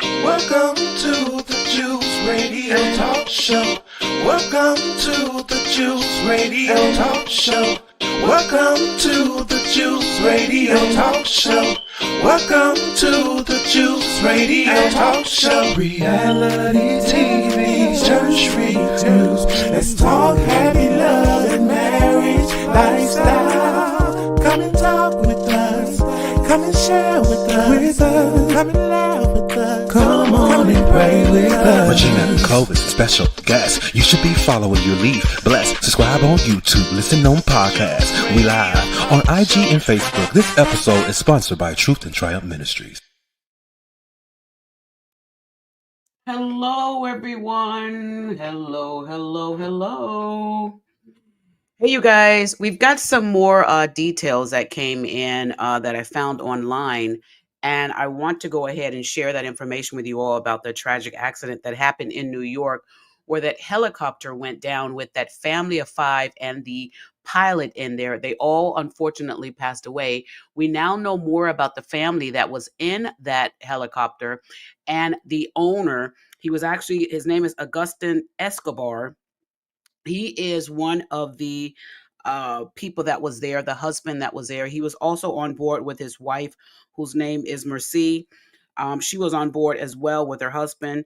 Welcome to the Juice Radio Talk Show. Welcome to the Juice Radio Talk Show. Welcome to the Juice Radio Talk Show. Welcome to the Juice Radio Talk Show. Reality TV, church reviews. Let's talk happy love and marriage lifestyle. Come and talk with us. Come and share with us. Come and laugh with us. Come on and pray with us. Regina Clovis, special guest. You should be following your lead. Bless. Subscribe on YouTube. Listen on podcasts. We live on IG and Facebook. This episode is sponsored by Truth and Triumph Ministries. Hello, everyone. Hello. Hey, you guys. We've got some more details that came in that I found online. And I want to go ahead and share that information with you all about the tragic accident that happened in New York, where that helicopter went down with that family of 5 and the pilot in there. They all unfortunately passed away. We now know more about the family that was in that helicopter and the owner. His name is Agustin Escobar. He is one of the people that was there, the husband that was there. He was also on board with his wife, whose name is Merce. She was on board as well with her husband,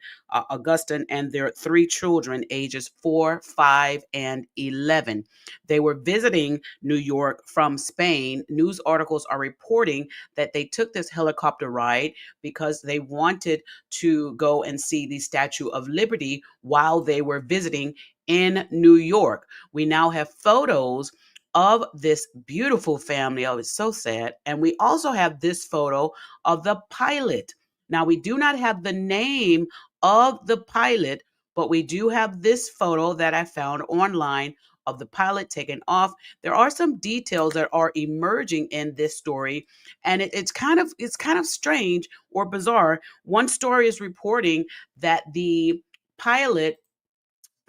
Agustin, and their 3 children, ages 4, 5, and 11. They were visiting New York from Spain. News articles are reporting that they took this helicopter ride because they wanted to go and see the Statue of Liberty while they were visiting in New York. We now have photos of this beautiful family. Oh, it's so sad. And we also have this photo of the pilot. Now, we do not have the name of the pilot, but we do have this photo that I found online of the pilot taken off. There are some details that are emerging in this story, and it's kind of strange or bizarre. One story is reporting that the pilot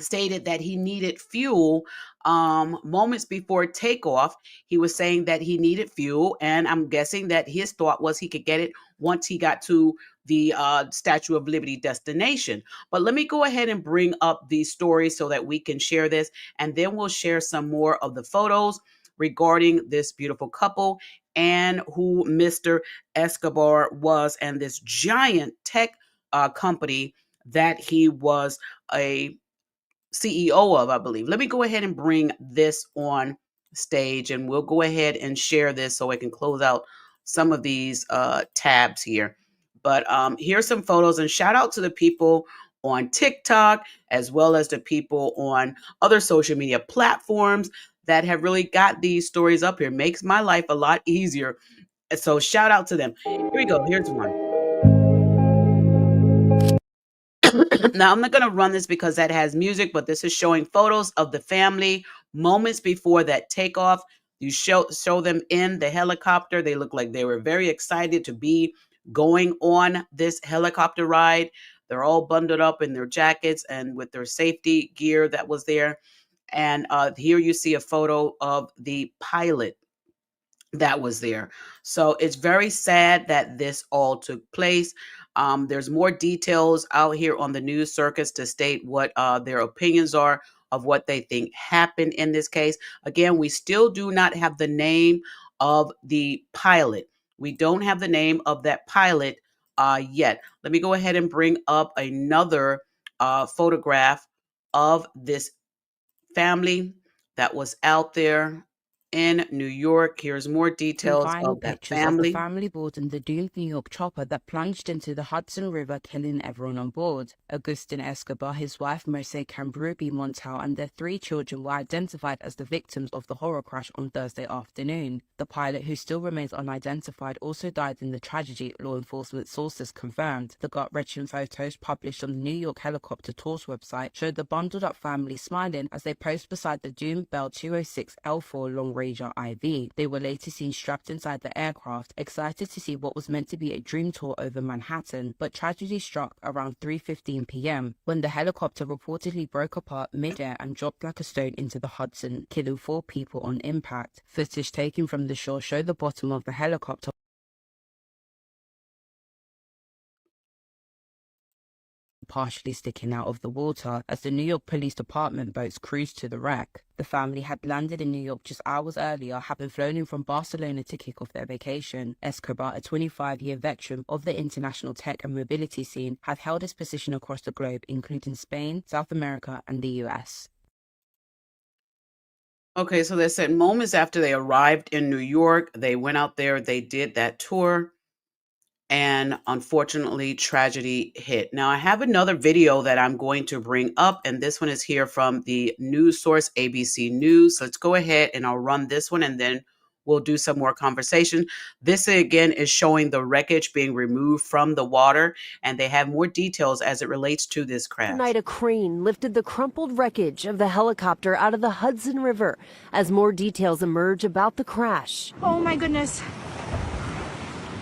stated that he needed fuel moments before takeoff. He was saying that he needed fuel, and I'm guessing that his thought was he could get it once he got to the Statue of Liberty destination. But let me go ahead and bring up the story so that we can share this, and then we'll share some more of the photos regarding this beautiful couple and who Mr. Escobar was, and this giant tech company that he was a CEO of, I believe. Let me go ahead and bring this on stage, and we'll go ahead and share this so I can close out some of these tabs here. But here's some photos, and shout out to the people on TikTok as well as the people on other social media platforms that have really got these stories up here. Makes my life a lot easier. So shout out to them. Here we go. Here's one. Now, I'm not going to run this because that has music, but this is showing photos of the family moments before that takeoff. You show them in the helicopter. They look like they were very excited to be going on this helicopter ride. They're all bundled up in their jackets and with their safety gear that was there. And here you see a photo of the pilot that was there. So it's very sad that this all took place. There's more details out here on the news circuits to state what their opinions are of what they think happened in this case. Again, we still do not have the name of the pilot. We don't have the name of that pilot yet. Let me go ahead and bring up another photograph of this family that was out there in New York. Here's more details of that family. Of the family boarding the doomed New York chopper that plunged into the Hudson River, killing everyone on board. Agustin Escobar, his wife Merce Camprubi Montal, and their 3 children were identified as the victims of the horror crash on Thursday afternoon. The pilot, who still remains unidentified, also died in the tragedy, law enforcement sources confirmed. The gut-wrenching photos published on the New York Helicopter Tours website showed the bundled-up family smiling as they posed beside the doomed Bell 206 L4 long-range IV. They were later seen strapped inside the aircraft, excited to see what was meant to be a dream tour over Manhattan, but tragedy struck around 3:15 p.m. when the helicopter reportedly broke apart mid-air and dropped like a stone into the Hudson, killing 4 people on impact. Footage taken from the shore showed the bottom of the helicopter partially sticking out of the water as the New York Police Department boats cruised to the wreck. The family had landed in New York just hours earlier, having flown in from Barcelona to kick off their vacation. Escobar, a 25-year veteran of the international tech and mobility scene, had held his position across the globe, including Spain, South America, and the US. Okay, so they said moments after they arrived in New York, they went out there, they did that tour, and unfortunately, tragedy hit. Now, I have another video that I'm going to bring up, and this one is here from the news source ABC News. So let's go ahead and I'll run this one, and then we'll do some more conversation. This again is showing the wreckage being removed from the water, and they have more details as it relates to this crash. Tonight, a crane lifted the crumpled wreckage of the helicopter out of the Hudson River as more details emerge about the crash. Oh my goodness.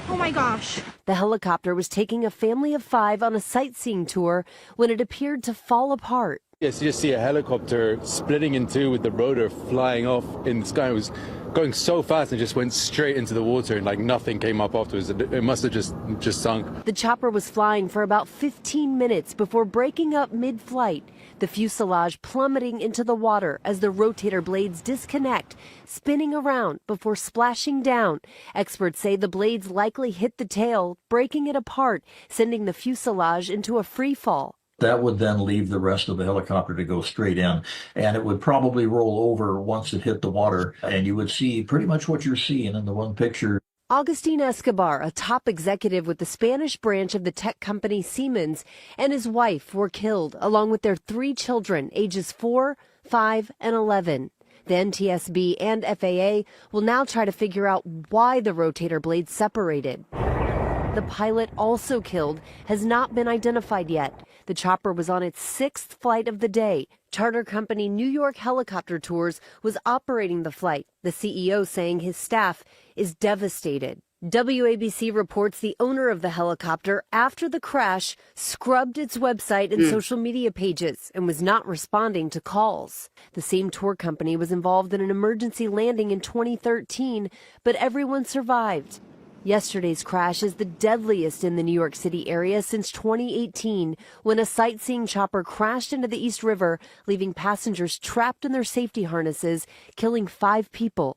Oh my gosh. The helicopter was taking a family of 5 on a sightseeing tour when it appeared to fall apart. Yes, you just see a helicopter splitting in two with the rotor flying off in the sky. It was going so fast and just went straight into the water, and like nothing came up afterwards. It must have just sunk. The chopper was flying for about 15 minutes before breaking up mid-flight, the fuselage plummeting into the water as the rotator blades disconnect, spinning around before splashing down. Experts say the blades likely hit the tail, breaking it apart, sending the fuselage into a free fall. That would then leave the rest of the helicopter to go straight in, and it would probably roll over once it hit the water, and you would see pretty much what you're seeing in the one picture. Agustin Escobar, a top executive with the Spanish branch of the tech company Siemens, and his wife were killed, along with their 3 children, ages 4, 5, and 11. The NTSB and FAA will now try to figure out why the rotator blades separated. The pilot, also killed, has not been identified yet. The chopper was on its 6th flight of the day. Charter company New York Helicopter Tours was operating the flight, the CEO saying his staff is devastated. WABC reports the owner of the helicopter, after the crash, scrubbed its website and social media pages and was not responding to calls. The same tour company was involved in an emergency landing in 2013, but everyone survived. Yesterday's crash is the deadliest in the New York City area since 2018, when a sightseeing chopper crashed into the East River, leaving passengers trapped in their safety harnesses, killing 5 people.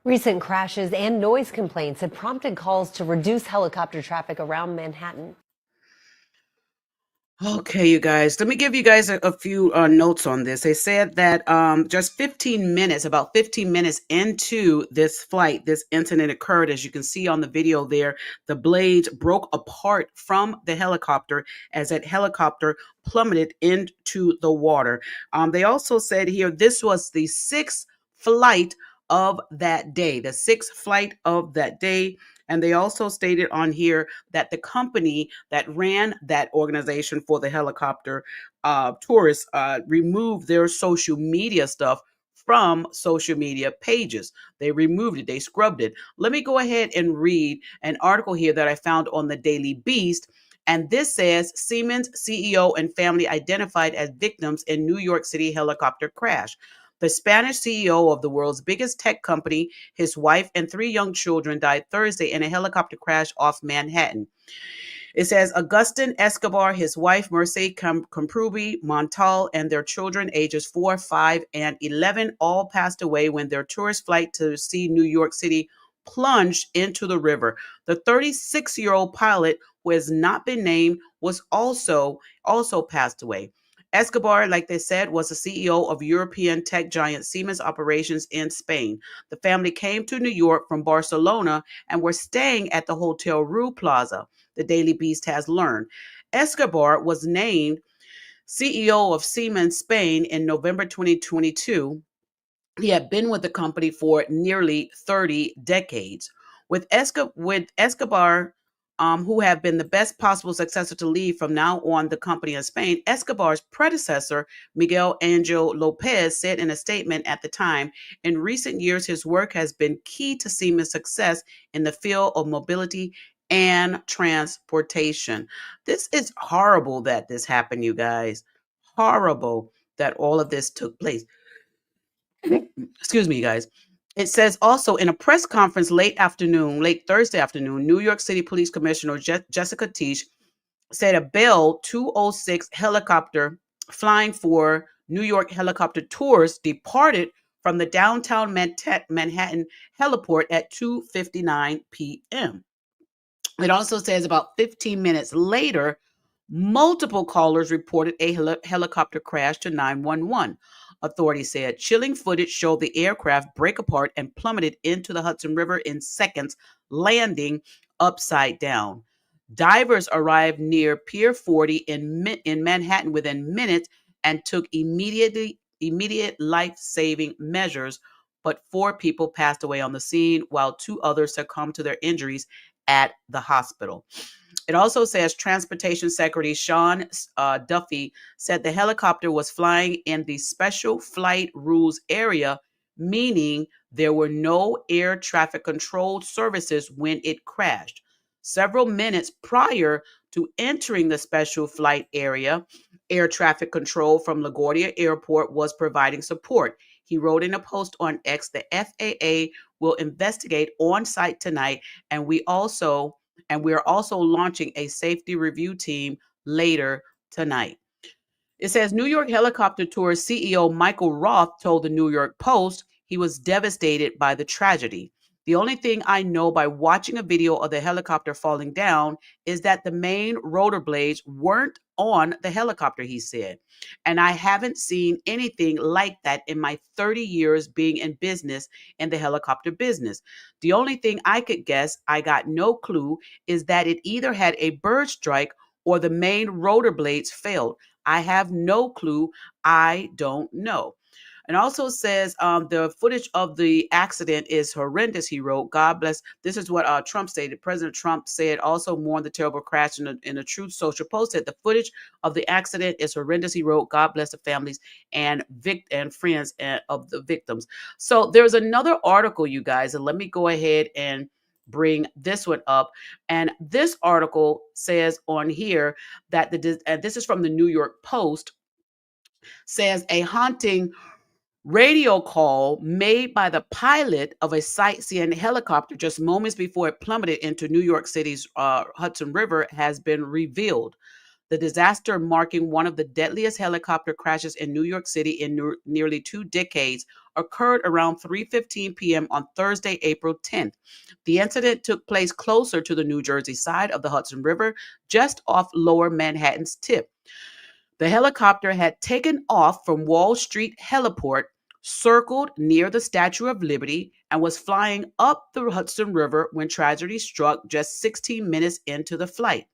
Recent crashes and noise complaints have prompted calls to reduce helicopter traffic around Manhattan. Okay, you guys, let me give you guys a few notes on this. They said that just 15 minutes, about 15 minutes into this flight, this incident occurred. As you can see on the video there, the blades broke apart from the helicopter as that helicopter plummeted into the water. They also said here, this was the 6th flight of that day, the 6th flight of that day. And they also stated on here that the company that ran that organization for the helicopter tourists removed their social media stuff from social media pages. They removed it. They scrubbed it. Let me go ahead and read an article here that I found on the Daily Beast. And this says Siemens CEO and family identified as victims in New York City helicopter crash. The Spanish CEO of the world's biggest tech company, his wife, and 3 young children died Thursday in a helicopter crash off Manhattan. It says Agustin Escobar, his wife, Merce Camprubi Montal, and their children, ages 4, 5, and 11, all passed away when their tourist flight to see New York City plunged into the river. The 36-year-old pilot, who has not been named, was also passed away. Escobar, like they said, was the CEO of European tech giant Siemens operations in Spain. The family came to New York from Barcelona and were staying at the Hotel Rue Plaza, the Daily Beast has learned. Escobar was named CEO of Siemens Spain in November 2022. He had been with the company for nearly 30 decades. With Escobar, who have been the best possible successor to lead from now on the company in Spain, Escobar's predecessor, Miguel Angel Lopez, said in a statement at the time, in recent years, his work has been key to Siemens' success in the field of mobility and transportation. This is horrible that this happened, you guys. Horrible that all of this took place. Excuse me, guys. It says also in a press conference late Thursday afternoon, New York City Police Commissioner Jessica Teach said a Bell 206 helicopter flying for New York helicopter tours departed from the downtown Manhattan heliport at 2:59 p.m. It also says about 15 minutes later, multiple callers reported a helicopter crash to 911. Authorities said chilling footage showed the aircraft break apart and plummeted into the Hudson River in seconds, landing upside down. Divers arrived near Pier 40 in Manhattan within minutes and took immediate life-saving measures, but 4 people passed away on the scene while 2 others succumbed to their injuries at the hospital. It also says Transportation Secretary Sean Duffy said the helicopter was flying in the special flight rules area, meaning there were no air traffic control services when it crashed. Several minutes prior to entering the special flight area, air traffic control from LaGuardia Airport was providing support. He wrote in a post on X, the FAA will investigate on site tonight, and we're also launching a safety review team later tonight. It says New York Helicopter Tours CEO Michael Roth told the New York Post he was devastated by the tragedy. The only thing I know by watching a video of the helicopter falling down is that the main rotor blades weren't on the helicopter, he said. And I haven't seen anything like that in my 30 years being in business, in the helicopter business. The only thing I could guess, I got no clue, is that it either had a bird strike or the main rotor blades failed. I have no clue. I don't know. And also says the footage of the accident is horrendous, he wrote. God bless. This is what Trump stated. President Trump said also mourned the terrible crash in a Truth Social post. Said the footage of the accident is horrendous, he wrote. God bless the families and friends of the victims. So there's another article, you guys, and let me go ahead and bring this one up. And this article says on here that this is from the New York Post, says a haunting radio call made by the pilot of a sightseeing helicopter just moments before it plummeted into New York City's Hudson River has been revealed. The disaster, marking one of the deadliest helicopter crashes in New York City in nearly 2 decades, occurred around 3:15 p.m. on Thursday, April 10th. The incident took place closer to the New Jersey side of the Hudson River, just off Lower Manhattan's tip. The helicopter had taken off from Wall Street Heliport, circled near the Statue of Liberty, and was flying up the Hudson River when tragedy struck just 16 minutes into the flight.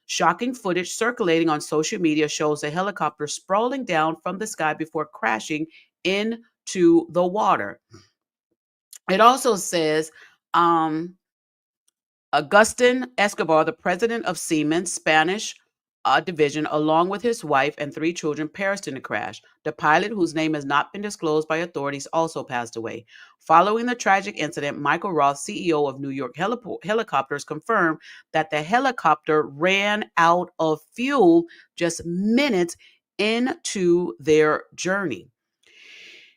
Shocking footage circulating on social media shows the helicopter sprawling down from the sky before crashing into the water. It also says Agustin Escobar, the president of Siemens Spanish division, along with his wife and 3 children, perished in the crash. The pilot, whose name has not been disclosed by authorities, also passed away. Following the tragic incident, Michael Roth, CEO of New York Helicopters, confirmed that the helicopter ran out of fuel just minutes into their journey.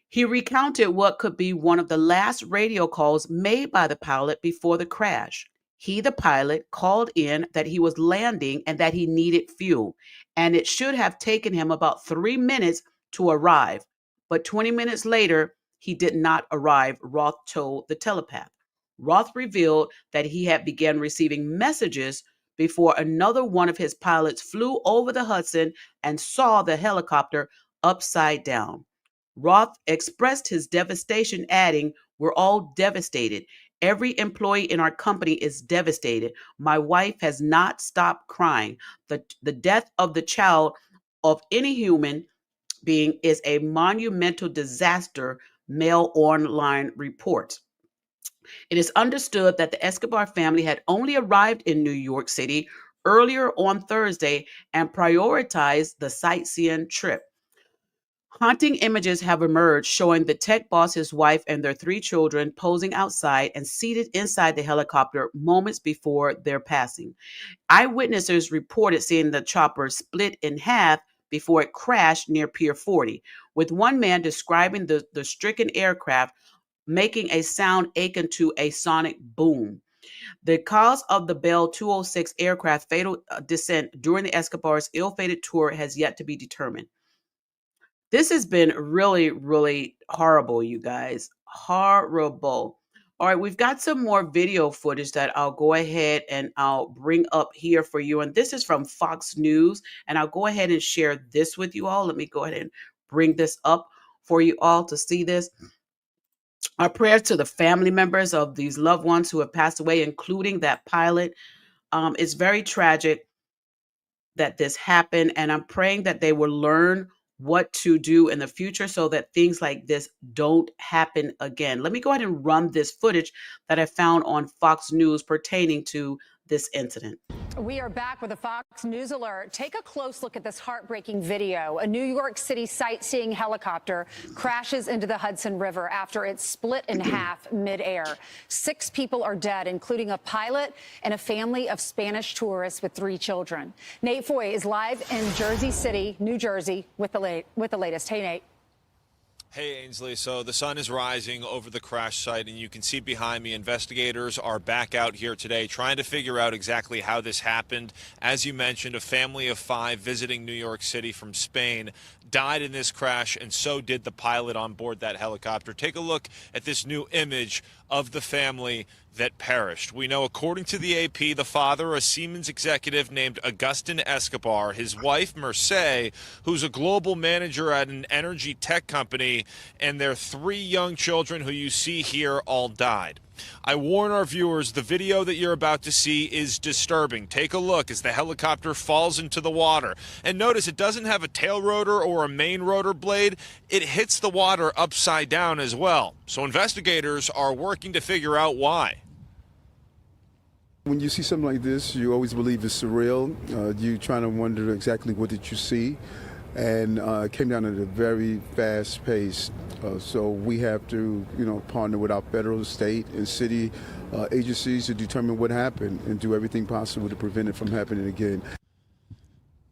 He recounted what could be one of the last radio calls made by the pilot before the crash. He, the pilot, called in that he was landing and that he needed fuel, and it should have taken him about 3 minutes to arrive. But 20 minutes later, he did not arrive, Roth told the telepath. Roth revealed that he had begun receiving messages before another one of his pilots flew over the Hudson and saw the helicopter upside down. Roth expressed his devastation, adding, "We're all devastated. Every employee in our company is devastated. My wife has not stopped crying. The death of the child of any human being is a monumental disaster," Mail Online reports. It is understood that the Escobar family had only arrived in New York City earlier on Thursday and prioritized the sightseeing trip. Haunting images have emerged showing the tech boss, his wife, and their 3 children posing outside and seated inside the helicopter moments before their passing. Eyewitnesses reported seeing the chopper split in half before it crashed near Pier 40, with one man describing the stricken aircraft making a sound akin to a sonic boom. The cause of the Bell 206 aircraft fatal descent during the Escobar's ill-fated tour has yet to be determined. This has been really, really horrible, you guys. Horrible. All right, we've got some more video footage that I'll go ahead and I'll bring up here for you. And this is from Fox News. And I'll go ahead and share this with you all. Let me go ahead and bring this up for you all to see this. Our prayers to the family members of these loved ones who have passed away, including that pilot. It's very tragic that this happened, and I'm praying that they will learn what to do in the future so that things like this don't happen again. Let me go ahead and run this footage that I found on Fox News pertaining to this incident. We are back with a Fox News alert. Take a close look at this heartbreaking video. A New York City sightseeing helicopter crashes into the Hudson River after it split in half midair. 6 people are dead, including a pilot and a family of Spanish tourists with 3 children. Nate Foy is live in Jersey City, New Jersey, with the latest. Hey, Nate. Hey, Ainsley. So the sun is rising over the crash site, and you can see behind me investigators are back out here today trying to figure out exactly how this happened. As you mentioned, a family of 5 visiting New York City from Spain died in this crash, and so did the pilot on board that helicopter. Take a look at this new image of the family that perished. We know, according to the AP, the father, a Siemens executive named Agustin Escobar, his wife, Merce, who's a global manager at an energy tech company, and their 3 young children who you see here all died. I warn our viewers, the video that you're about to see is disturbing. Take a look as the helicopter falls into the water. And notice it doesn't have a tail rotor or a main rotor blade. It hits the water upside down as well. So investigators are working to figure out why. When you see something like this, you always believe it's surreal. You trying to wonder exactly what did you see. And it came down at a very fast pace. So we have to, partner with our federal, state, and city agencies to determine what happened and do everything possible to prevent it from happening again.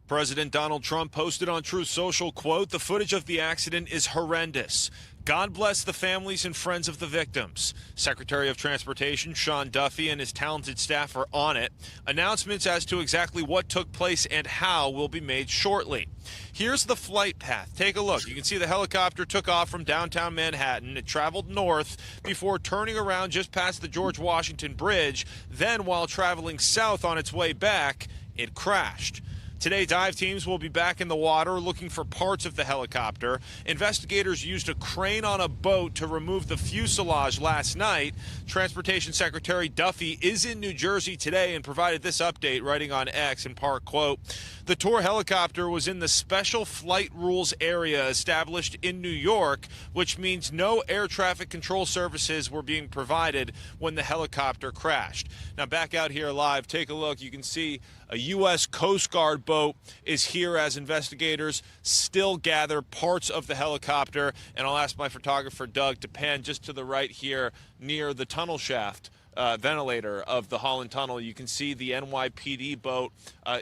President Donald Trump posted on Truth Social, quote, "The footage of the accident is horrendous. God bless the families and friends of the victims." Secretary of Transportation Sean Duffy and his talented staff are on it. Announcements as to exactly what took place and how will be made shortly. Here's the flight path. Take a look. You can see the helicopter took off from downtown Manhattan. It traveled north before turning around just past the George Washington Bridge. Then, while traveling south on its way back, it crashed. Today, dive teams will be back in the water looking for parts of the helicopter. Investigators used a crane on a boat to remove the fuselage last night. Transportation Secretary Duffy is in New Jersey today and provided this update, writing on X in part, quote, "The tour helicopter was in the special flight rules area established in New York, which means no air traffic control services were being provided when the helicopter crashed." Now, back out here live, take a look. You can see a U.S. Coast Guard boat is here as investigators still gather parts of the helicopter. And I'll ask my photographer, Doug, to pan just to the right here near the tunnel shaft ventilator of the Holland Tunnel. You can see the NYPD boat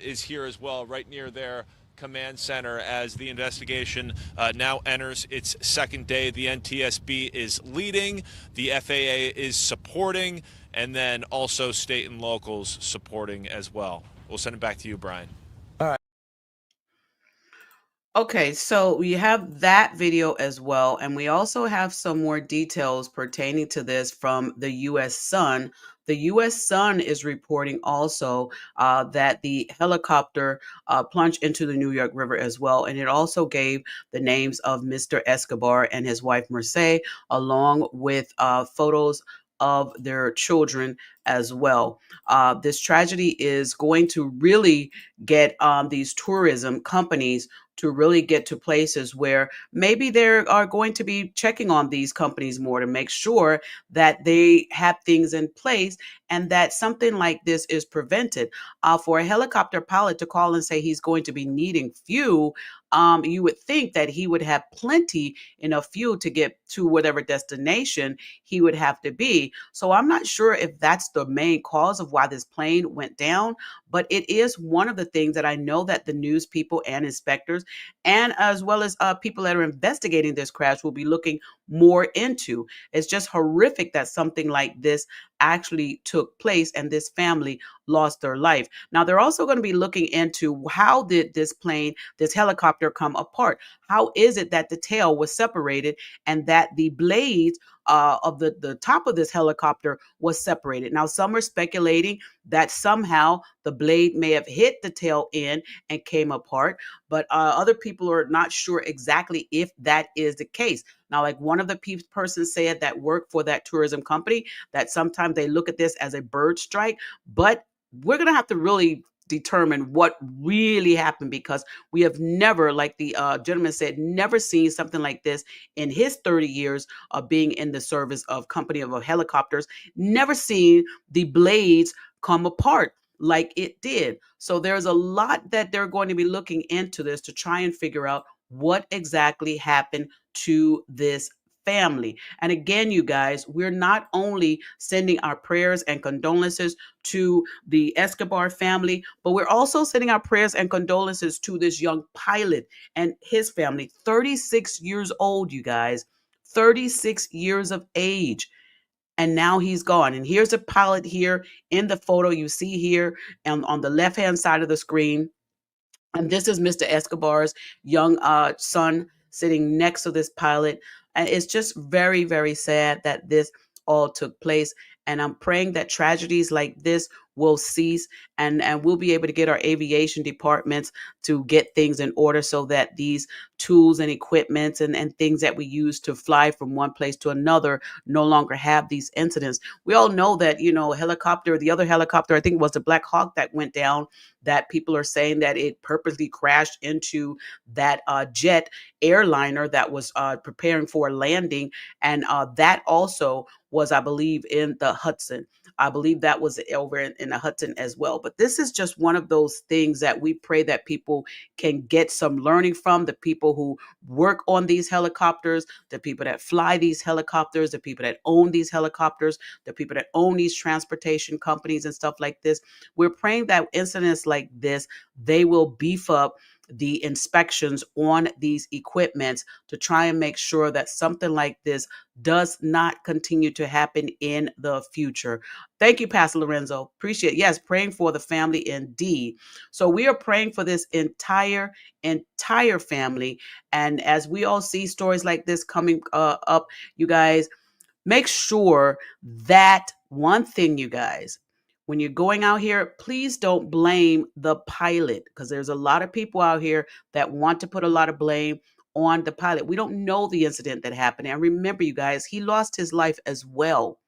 is here as well, right near their command center, as the investigation now enters its second day. The NTSB is leading, the FAA is supporting, and then also state and locals supporting as well. We'll send it back to you, Brian. Okay, so we have that video as well, and we also have some more details pertaining to this from the U.S. Sun. The U.S. Sun is reporting also that the helicopter plunged into the New York River as well, and it also gave the names of Mr. Escobar and his wife Merce, along with photos of their children as well. This tragedy is going to really get these tourism companies to really get to places where maybe they are going to be checking on these companies more to make sure that they have things in place and that something like this is prevented. For a helicopter pilot to call and say he's going to be needing fuel, you would think that he would have plenty enough fuel to get to whatever destination he would have to be. So I'm not sure if that's the main cause of why this plane went down, but it is one of the things that I know that the news people and inspectors, and as well as people that are investigating this crash, will be looking more into. It's just horrific that something like this actually took place and this family lost their life. Now, they're also going to be looking into how did this plane, this helicopter come apart? How is it that the tail was separated and that the blades of the top of this helicopter was separated? Now, some are speculating that somehow the blade may have hit the tail end and came apart, but other people are not sure exactly if that is the case. Now, like one of the persons said that work for that tourism company, that sometimes they look at this as a bird strike, but we're going to have to really determine what really happened, because we have never, like the gentleman said, never seen something like this in his 30 years of being in the service of company of helicopters, never seen the blades come apart like it did. So there's a lot that they're going to be looking into this to try and figure out what exactly happened to this family. And again, you guys, we're not only sending our prayers and condolences to the Escobar family, but we're also sending our prayers and condolences to this young pilot and his family. 36 years old, you guys, 36 years of age. And now he's gone. And here's a pilot here in the photo you see here on the left-hand side of the screen. And this is Mr. Escobar's young son sitting next to this pilot. And it's just very, very sad that this all took place. And I'm praying that tragedies like this will cease, and we'll be able to get our aviation departments to get things in order so that these tools and equipments and things that we use to fly from one place to another no longer have these incidents. We all know that, the other helicopter, I think it was the Black Hawk that went down, that people are saying that it purposely crashed into that jet airliner that was preparing for a landing. And that also was, I believe, in the Hudson. I believe that was over in the Hudson as well. But this is just one of those things that we pray that people can get some learning from, the people who work on these helicopters, the people that fly these helicopters, the people that own these helicopters, the people that own these transportation companies and stuff like this. We're praying that incidents like this, they will beef up the inspections on these equipments to try and make sure that something like this does not continue to happen in the future. Thank you, Pastor Lorenzo. Appreciate it. Yes, praying for the family indeed. So we are praying for this entire family. And as we all see stories like this coming up, you guys, make sure that one thing, you guys, when you're going out here, please don't blame the pilot, because there's a lot of people out here that want to put a lot of blame on the pilot. We don't know the incident that happened. And remember, you guys, he lost his life as well.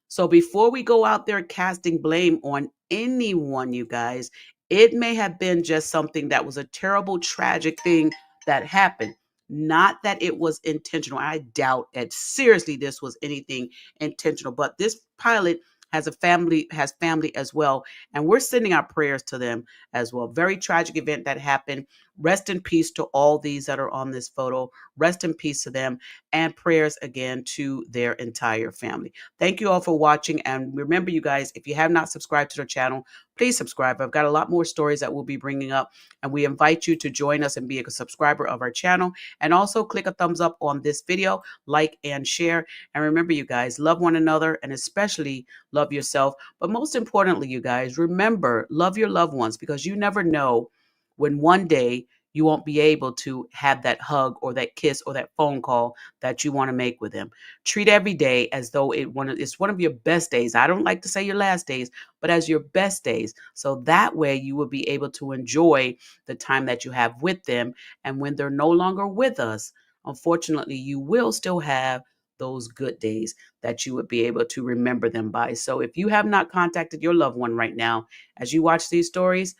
So before we go out there casting blame on anyone, you guys, it may have been just something that was a terrible, tragic thing that happened. Not that it was intentional. I doubt that seriously this was anything intentional, but this pilot has family as well. And we're sending our prayers to them as well. Very tragic event that happened. Rest in peace to all these that are on this photo. Rest in peace to them, and prayers again to their entire family. Thank you all for watching. And remember, you guys, if you have not subscribed to the channel, please subscribe. I've got a lot more stories that we'll be bringing up, and we invite you to join us and be a subscriber of our channel. And also click a thumbs up on this video, like and share. And remember, you guys, love one another, and especially love yourself. But most importantly, you guys, remember, love your loved ones, because you never know when one day you won't be able to have that hug or that kiss or that phone call that you want to make with them. Treat every day as though it's one of your best days. I don't like to say your last days, but as your best days. So that way you will be able to enjoy the time that you have with them. And when they're no longer with us, unfortunately, you will still have those good days that you would be able to remember them by. So if you have not contacted your loved one right now, as you watch these stories,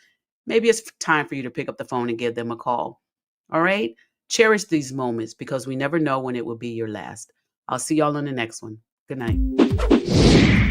maybe it's time for you to pick up the phone and give them a call. All right? Cherish these moments, because we never know when it will be your last. I'll see y'all on the next one. Good night.